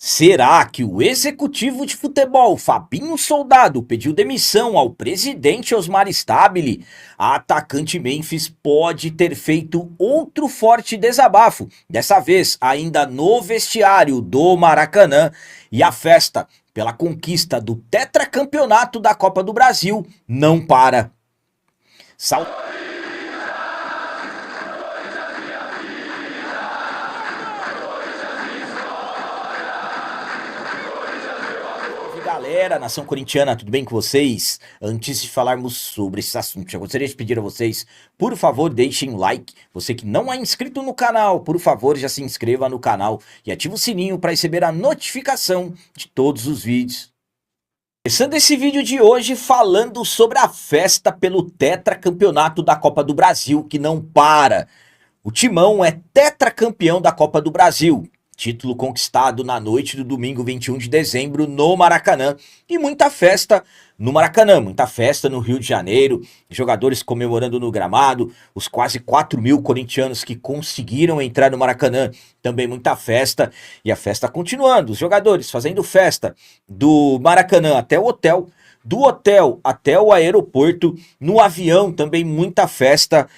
Será que o executivo de futebol Fabinho Soldado pediu demissão ao presidente Osmar Stabile? A atacante Memphis pode ter feito outro forte desabafo, dessa vez ainda no vestiário do Maracanã, e a festa pela conquista do tetracampeonato da Copa do Brasil não para. Galera, nação corintiana, tudo bem com vocês? Antes de falarmos sobre esses assuntos, eu gostaria de pedir a vocês, por favor, deixem um like. Você que não é inscrito no canal, por favor, já se inscreva no canal e ative o sininho para receber a notificação de todos os vídeos. Começando esse vídeo de hoje falando sobre a festa pelo tetracampeonato da Copa do Brasil, que não para. O Timão é tetracampeão da Copa do Brasil. Título conquistado na noite do domingo 21 de dezembro no Maracanã. E muita festa no Maracanã, muita festa no Rio de Janeiro. Jogadores comemorando no gramado. Os quase 4.000 corintianos que conseguiram entrar no Maracanã. Também muita festa. E a festa continuando. Os jogadores fazendo festa do Maracanã até o hotel. Do hotel até o aeroporto. No avião também muita festa.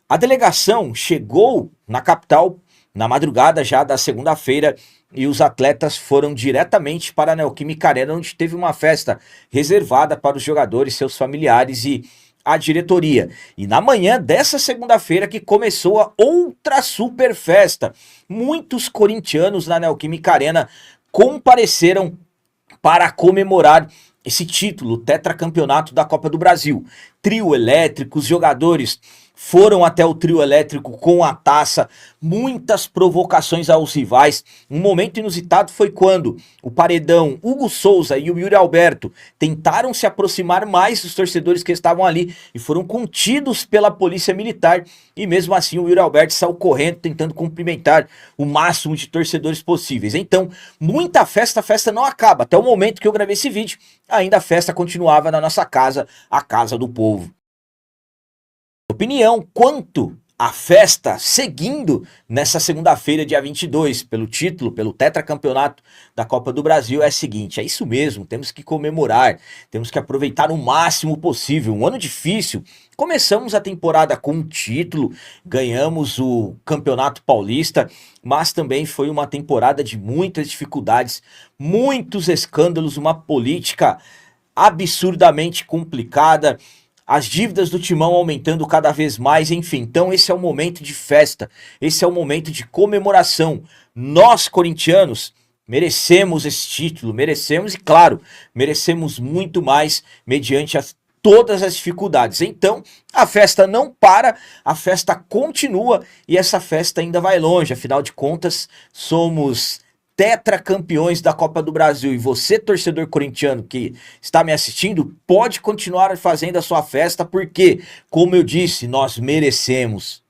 A delegação chegou na capital na madrugada já da segunda-feira e os atletas foram diretamente para a Neoquímica Arena, onde teve uma festa reservada para os jogadores, seus familiares e a diretoria. E na manhã dessa segunda-feira que começou a outra super festa. Muitos corintianos na Neoquímica Arena compareceram para comemorar esse título, o tetracampeonato da Copa do Brasil. Trio elétrico, os jogadores foram até o trio elétrico com a taça, muitas provocações aos rivais. Um momento inusitado foi quando o paredão Hugo Souza e o Yuri Alberto tentaram se aproximar mais dos torcedores que estavam ali e foram contidos pela polícia militar. E mesmo assim o Yuri Alberto saiu correndo, tentando cumprimentar o máximo de torcedores possíveis. Então, muita festa, a festa não acaba. Até o momento que eu gravei esse vídeo, ainda a festa continuava na nossa casa, a casa do povo. Opinião quanto à festa seguindo nessa segunda-feira, dia 22, pelo título, pelo tetracampeonato da Copa do Brasil é a seguinte: é isso mesmo, temos que comemorar, temos que aproveitar o máximo possível. Um ano difícil, começamos a temporada com um título, ganhamos o Campeonato Paulista, mas também foi uma temporada de muitas dificuldades, muitos escândalos, uma política absurdamente complicada, as dívidas do Timão aumentando cada vez mais, enfim. Então esse é o momento de festa, esse é o momento de comemoração. Nós, corintianos, merecemos esse título, merecemos e, claro, merecemos muito mais mediante todas as dificuldades. Então, a festa não para, a festa continua e essa festa ainda vai longe. Afinal de contas, somos tetracampeões da Copa do Brasil, e você, torcedor corintiano que está me assistindo, pode continuar fazendo a sua festa, porque, como eu disse, nós merecemos.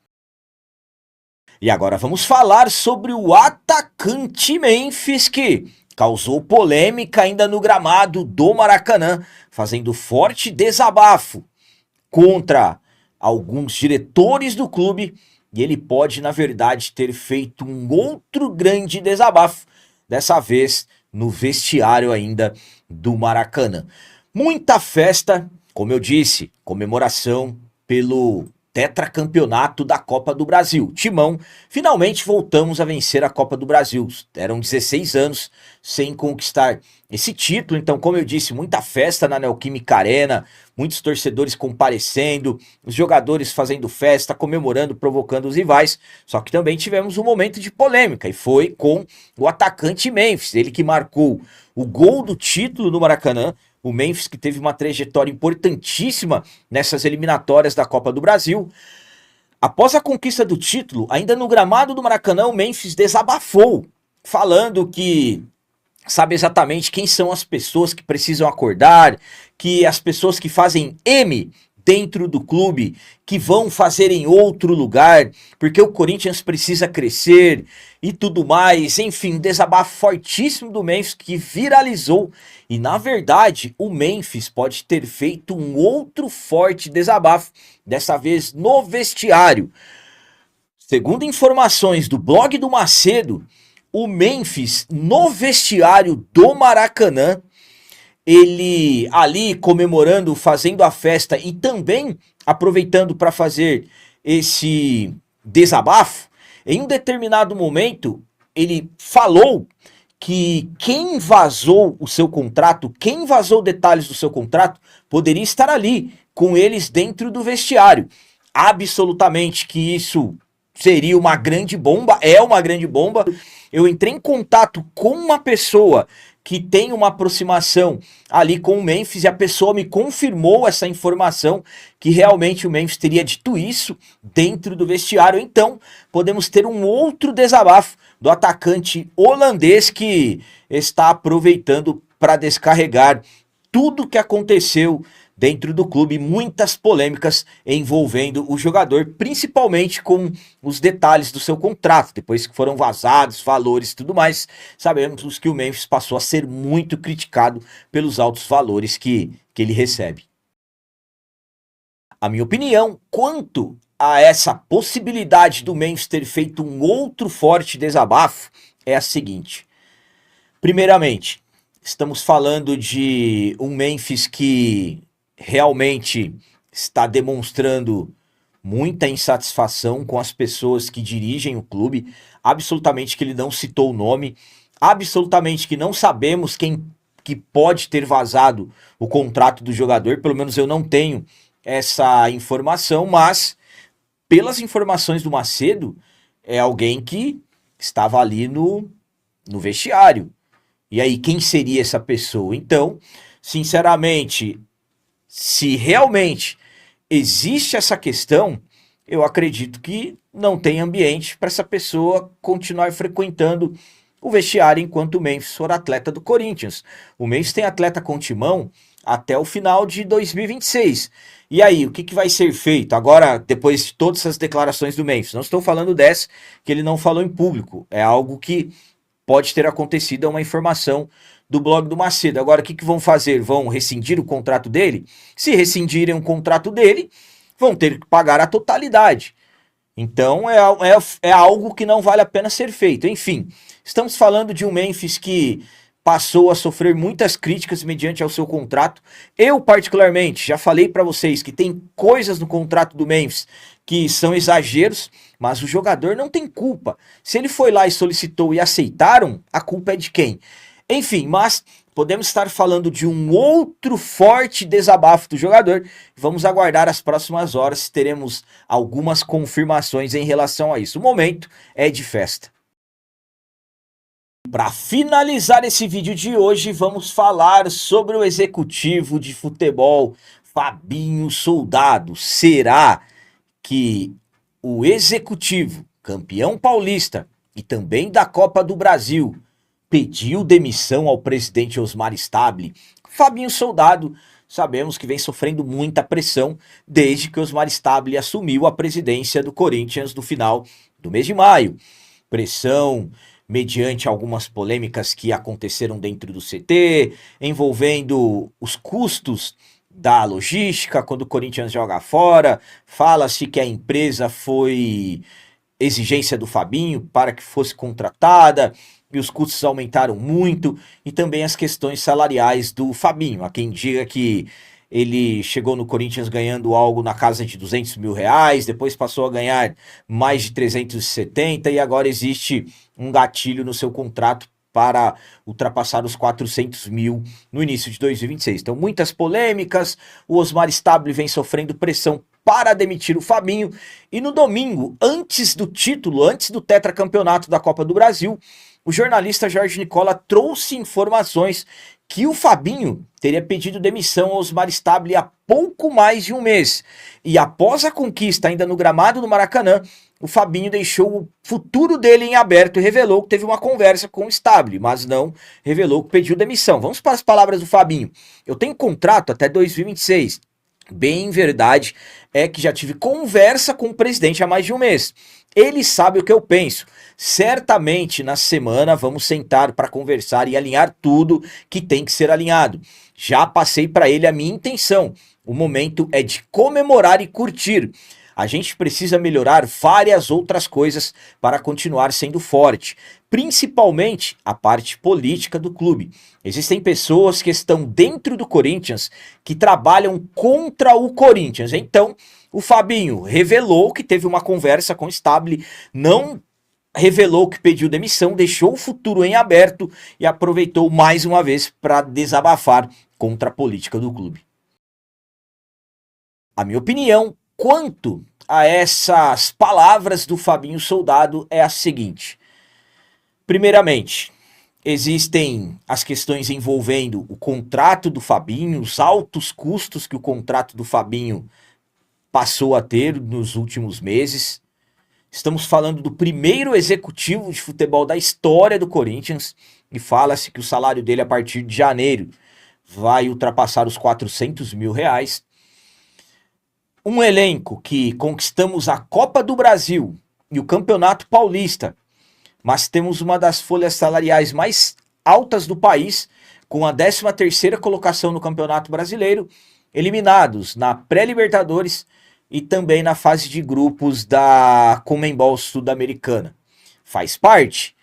E agora vamos falar sobre o atacante Memphis, que causou polêmica ainda no gramado do Maracanã, fazendo forte desabafo contra alguns diretores do clube, e ele pode, na verdade, ter feito um outro grande desabafo, dessa vez no vestiário ainda do Maracanã. Muita festa, como eu disse, comemoração pelo tetracampeonato da Copa do Brasil. Timão, finalmente voltamos a vencer a Copa do Brasil. Eram 16 anos sem conquistar esse título, então, como eu disse, muita festa na Neoquímica Arena, muitos torcedores comparecendo, os jogadores fazendo festa, comemorando, provocando os rivais. Só que também tivemos um momento de polêmica, e foi com o atacante Memphis, ele que marcou o gol do título no Maracanã. O Memphis, que teve uma trajetória importantíssima nessas eliminatórias da Copa do Brasil. Após a conquista do título, ainda no gramado do Maracanã, o Memphis desabafou, falando que sabe exatamente quem são as pessoas que precisam acordar, que as pessoas que fazem M dentro do clube, que vão fazer em outro lugar, porque o Corinthians precisa crescer e tudo mais. Enfim, desabafo fortíssimo do Memphis que viralizou, e na verdade o Memphis pode ter feito um outro forte desabafo, dessa vez no vestiário. Segundo informações do blog do Macedo, o Memphis no vestiário do Maracanã, ele ali comemorando, fazendo a festa e também aproveitando para fazer esse desabafo, em um determinado momento ele falou que quem vazou o seu contrato, quem vazou detalhes do seu contrato, poderia estar ali com eles dentro do vestiário. Absolutamente que isso seria uma grande bomba, é uma grande bomba. Eu entrei em contato com uma pessoa que tem uma aproximação ali com o Memphis e a pessoa me confirmou essa informação que realmente o Memphis teria dito isso dentro do vestiário. Então podemos ter um outro desabafo do atacante holandês que está aproveitando para descarregar tudo que aconteceu dentro do clube, muitas polêmicas envolvendo o jogador, principalmente com os detalhes do seu contrato, depois que foram vazados, valores e tudo mais. Sabemos que o Memphis passou a ser muito criticado pelos altos valores que ele recebe. A minha opinião quanto a essa possibilidade do Memphis ter feito um outro forte desabafo é a seguinte. Primeiramente, estamos falando de um Memphis que realmente está demonstrando muita insatisfação com as pessoas que dirigem o clube, absolutamente que ele não citou o nome, absolutamente que não sabemos quem que pode ter vazado o contrato do jogador, pelo menos eu não tenho essa informação, mas pelas informações do Macedo, é alguém que estava ali no vestiário. E aí, quem seria essa pessoa? Então, sinceramente, se realmente existe essa questão, eu acredito que não tem ambiente para essa pessoa continuar frequentando o vestiário enquanto o Memphis for atleta do Corinthians. O Memphis tem atleta com timão até o final de 2026. E aí, o que vai ser feito agora, depois de todas essas declarações do Memphis? Não estou falando dessa que ele não falou em público, é algo que pode ter acontecido, é uma informação do blog do Macedo. Agora, o que vão fazer? Vão rescindir o contrato dele? Se rescindirem o contrato dele, vão ter que pagar a totalidade. Então, é algo que não vale a pena ser feito. Enfim, estamos falando de um Memphis que passou a sofrer muitas críticas mediante ao seu contrato. Eu, particularmente, já falei para vocês que tem coisas no contrato do Memphis que são exageros, mas o jogador não tem culpa. Se ele foi lá e solicitou e aceitaram, a culpa é de quem? Enfim, mas podemos estar falando de um outro forte desabafo do jogador. Vamos aguardar as próximas horas se teremos algumas confirmações em relação a isso. O momento é de festa. Para finalizar esse vídeo de hoje, vamos falar sobre o executivo de futebol, Fabinho Soldado. Será que o executivo, campeão paulista e também da Copa do Brasil, pediu demissão ao presidente Osmar Stabile? Fabinho Soldado, sabemos que vem sofrendo muita pressão desde que Osmar Stabile assumiu a presidência do Corinthians no final do mês de maio. Pressão mediante algumas polêmicas que aconteceram dentro do CT, envolvendo os custos da logística, quando o Corinthians joga fora, fala-se que a empresa foi exigência do Fabinho para que fosse contratada, e os custos aumentaram muito, e também as questões salariais do Fabinho. Há quem diga que ele chegou no Corinthians ganhando algo na casa de 200 mil reais, depois passou a ganhar mais de 370, e agora existe um gatilho no seu contrato para ultrapassar os 400 mil no início de 2026. Então, muitas polêmicas, o Osmar Stabile vem sofrendo pressão para demitir o Fabinho, e no domingo, antes do título, antes do tetracampeonato da Copa do Brasil, o jornalista Jorge Nicola trouxe informações que o Fabinho teria pedido demissão ao Osmar Stabile há pouco mais de um mês. E após a conquista ainda no gramado do Maracanã, o Fabinho deixou o futuro dele em aberto e revelou que teve uma conversa com o Stabile, mas não revelou que pediu demissão. Vamos para as palavras do Fabinho. Eu tenho contrato até 2026. Bem verdade é que já tive conversa com o presidente há mais de um mês. Ele sabe o que eu penso. Certamente na semana vamos sentar para conversar e alinhar tudo que tem que ser alinhado. Já passei para ele a minha intenção. O momento é de comemorar e curtir. A gente precisa melhorar várias outras coisas para continuar sendo forte, principalmente a parte política do clube. Existem pessoas que estão dentro do Corinthians que trabalham contra o Corinthians. Então, o Fabinho revelou que teve uma conversa com o Stabile, não revelou que pediu demissão, deixou o futuro em aberto e aproveitou mais uma vez para desabafar contra a política do clube. A minha opinião quanto a essas palavras do Fabinho Soldado é a seguinte: primeiramente, existem as questões envolvendo o contrato do Fabinho, os altos custos que o contrato do Fabinho passou a ter nos últimos meses. Estamos falando do primeiro executivo de futebol da história do Corinthians e fala-se que o salário dele a partir de janeiro vai ultrapassar os 400 mil reais. Um elenco que conquistamos a Copa do Brasil e o Campeonato Paulista, mas temos uma das folhas salariais mais altas do país, com a 13ª colocação no Campeonato Brasileiro, eliminados na pré-Libertadores e também na fase de grupos da Conmebol Sul-Americana. Faz parte?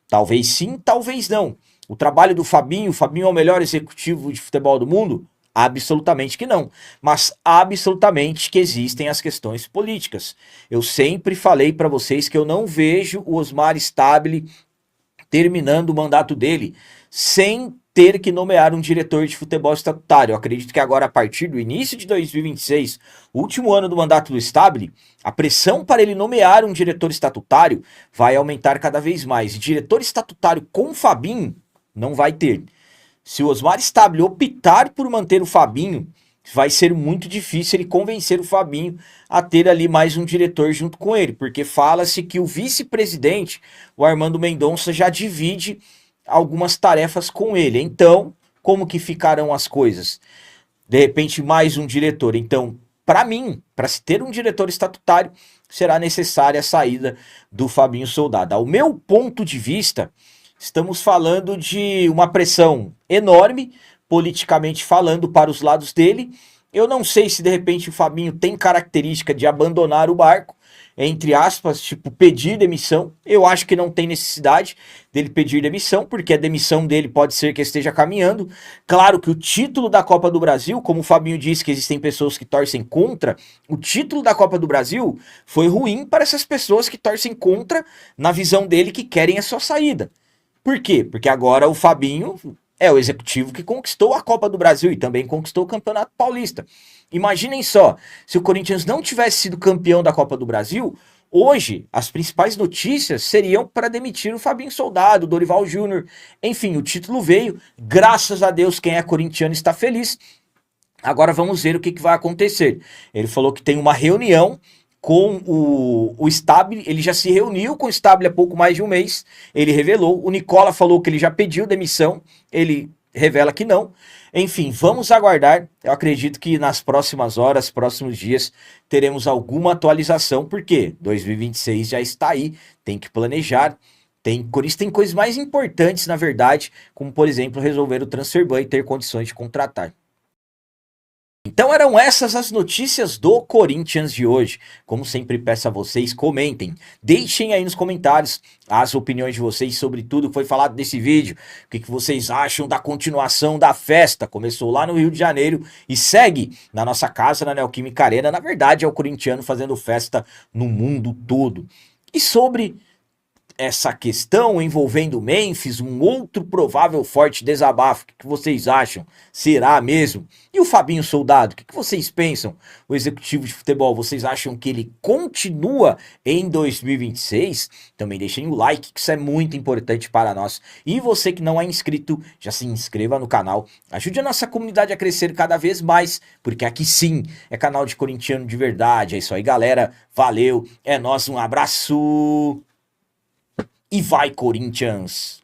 Talvez sim, talvez não. O trabalho do Fabinho é o melhor executivo de futebol do mundo? Absolutamente que não. Mas absolutamente que existem as questões políticas. Eu sempre falei para vocês que eu não vejo o Osmar Stabile terminando o mandato dele sem ter que nomear um diretor de futebol estatutário. Eu acredito que agora, a partir do início de 2026, o último ano do mandato do Stabile, a pressão para ele nomear um diretor estatutário vai aumentar cada vez mais. E diretor estatutário com Fabinho não vai ter. Se o Osmar Stabile optar por manter o Fabinho, vai ser muito difícil ele convencer o Fabinho a ter ali mais um diretor junto com ele, porque fala-se que o vice-presidente, o Armando Mendonça, já divide algumas tarefas com ele. Então, como que ficarão as coisas? De repente, mais um diretor. Então, para mim, para se ter um diretor estatutário, será necessária a saída do Fabinho Soldado. Ao meu ponto de vista, estamos falando de uma pressão enorme, politicamente falando, para os lados dele. Eu não sei se de repente o Fabinho tem característica de abandonar o barco, entre aspas, tipo, pedir demissão. Eu acho que não tem necessidade dele pedir demissão, porque a demissão dele pode ser que esteja caminhando. Claro que o título da Copa do Brasil, como o Fabinho disse que existem pessoas que torcem contra, o título da Copa do Brasil foi ruim para essas pessoas que torcem contra, na visão dele, que querem a sua saída. Por quê? Porque agora o Fabinho é o executivo que conquistou a Copa do Brasil e também conquistou o Campeonato Paulista. Imaginem só, se o Corinthians não tivesse sido campeão da Copa do Brasil, hoje as principais notícias seriam para demitir o Fabinho Soldado, o Dorival Júnior. Enfim, o título veio, graças a Deus quem é corintiano está feliz. Agora vamos ver o que vai acontecer. Ele falou que tem uma reunião com o Stabile, ele já se reuniu com o Stabile há pouco mais de um mês, ele revelou, o Nicola falou que ele já pediu demissão, ele revela que não. Enfim, vamos aguardar. Eu acredito que nas próximas horas, próximos dias, teremos alguma atualização, porque 2026 já está aí, tem que planejar. Corinthians tem coisas mais importantes, na verdade, como por exemplo resolver o transfer ban e ter condições de contratar. Então eram essas as notícias do Corinthians de hoje. Como sempre peço a vocês, comentem, deixem aí nos comentários as opiniões de vocês sobre tudo que foi falado nesse vídeo. O que vocês acham da continuação da festa? Começou lá no Rio de Janeiro e segue na nossa casa, na Neoquímica Arena. Na verdade é o corintiano fazendo festa no mundo todo. E sobre essa questão envolvendo o Memphis, um outro provável forte desabafo, o que vocês acham? Será mesmo? E o Fabinho Soldado, o que vocês pensam? O executivo de futebol, vocês acham que ele continua em 2026? Também deixem o like, que isso é muito importante para nós. E você que não é inscrito, já se inscreva no canal. Ajude a nossa comunidade a crescer cada vez mais, porque aqui sim é canal de corintiano de verdade. É isso aí, galera. Valeu, é nóis, um abraço. E vai, Corinthians!